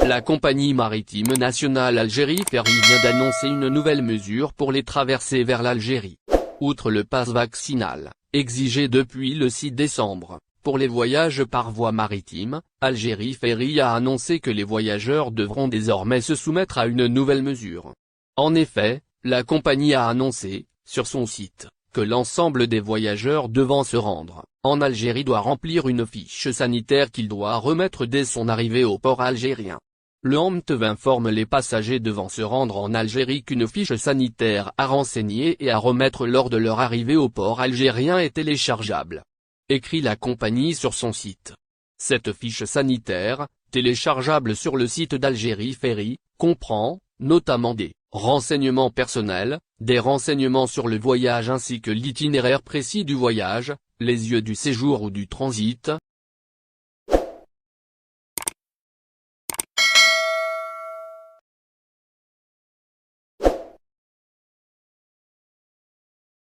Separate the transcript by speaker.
Speaker 1: La compagnie maritime nationale Algérie Ferry vient d'annoncer une nouvelle mesure pour les traversées vers l'Algérie. Outre le pass vaccinal, exigé depuis le 6 décembre, pour les voyages par voie maritime, Algérie Ferry a annoncé que les voyageurs devront désormais se soumettre à une nouvelle mesure. En effet, la compagnie a annoncé, sur son site, que l'ensemble des voyageurs devant se rendre en Algérie doit remplir une fiche sanitaire qu'il doit remettre dès son arrivée au port algérien. Le HMTV informe les passagers devant se rendre en Algérie qu'une fiche sanitaire à renseigner et à remettre lors de leur arrivée au port algérien est téléchargeable. Écrit la compagnie sur son site. Cette fiche sanitaire, téléchargeable sur le site d'Algérie Ferry, comprend, notamment des renseignements personnels, des renseignements sur le voyage ainsi que l'itinéraire précis du voyage, les lieux du séjour ou du transit,